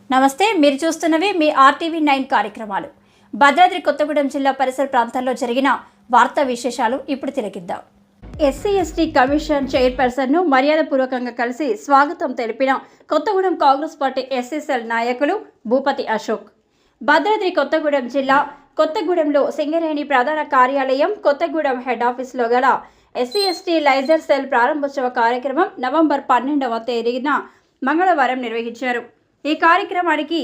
నమస్తే, మీరు చూస్తున్నవి మీ ఆర్టీవీ 9 కార్యక్రమాలు. భద్రాద్రి కొత్తగూడెం జిల్లా పరిసర ప్రాంతాల్లో జరిగిన వార్తా విశేషాలు ఇప్పుడు తిలకిద్దాం. ఎస్సీ ఎస్టీ కమిషన్ చైర్పర్సన్ను మర్యాదపూర్వకంగా కలిసి స్వాగతం తెలిపిన కొత్తగూడెం కాంగ్రెస్ పార్టీ ఎస్సీసెల్ నాయకులు భూపతి అశోక్. భద్రాద్రి కొత్తగూడెం జిల్లా కొత్తగూడెంలో సింగరేణి ప్రధాన కార్యాలయం, కొత్తగూడెం హెడ్ ఆఫీసులో గల ఎస్సీ ఎస్టీ లైజర్ సెల్ ప్రారంభోత్సవ కార్యక్రమం నవంబర్ 12వ తేదీన మంగళవారం నిర్వహించారు. ఈ కార్యక్రమానికి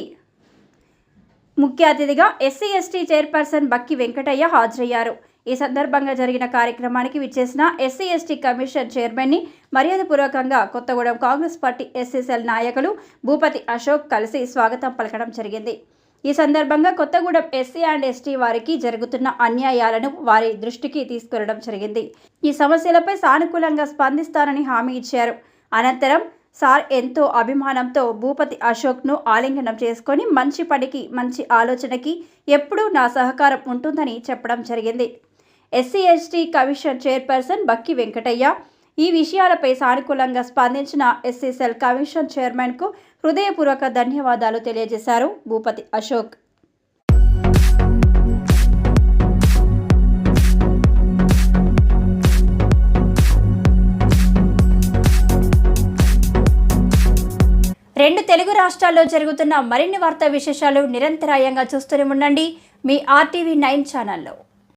ముఖ్య అతిథిగా ఎస్సీ ఎస్టీ చైర్పర్సన్ బక్కి వెంకటయ్య హాజరయ్యారు. ఈ సందర్భంగా జరిగిన కార్యక్రమానికి విచ్చేసిన ఎస్సీ ఎస్టీ కమిషన్ చైర్మన్ని మర్యాదపూర్వకంగా కొత్తగూడెం కాంగ్రెస్ పార్టీ ఎస్సీసెల్ నాయకులు భూపతి అశోక్ కలిసి స్వాగతం పలకడం జరిగింది. ఈ సందర్భంగా కొత్తగూడెం ఎస్సీ అండ్ ఎస్టీ వారికి జరుగుతున్న అన్యాయాలను వారి దృష్టికి తీసుకురావడం జరిగింది. ఈ సమస్యలపై సానుకూలంగా స్పందిస్తానని హామీ ఇచ్చారు. అనంతరం సార్ ఎంతో అభిమానంతో భూపతి అశోక్ను ఆలింగనం చేసుకొని మంచి పనికి, మంచి ఆలోచనకి ఎప్పుడూ నా సహకారం ఉంటుందని చెప్పడం జరిగింది. ఎస్సీ ఎస్టీ కమిషన్ చైర్పర్సన్ బక్కి వెంకటయ్య ఈ విషయాలపై సానుకూలంగా స్పందించిన ఎస్సీసెల్ కమిషన్ చైర్మన్కు హృదయపూర్వక ధన్యవాదాలు తెలియజేశారు భూపతి అశోక్. రెండు తెలుగు రాష్ట్రాల్లో జరుగుతున్న మరిన్ని వార్తా విశేషాలు నిరంతరాయంగా చూస్తూనే ఉండండి మీ ఆర్టీవీ 9 ఛానల్లో.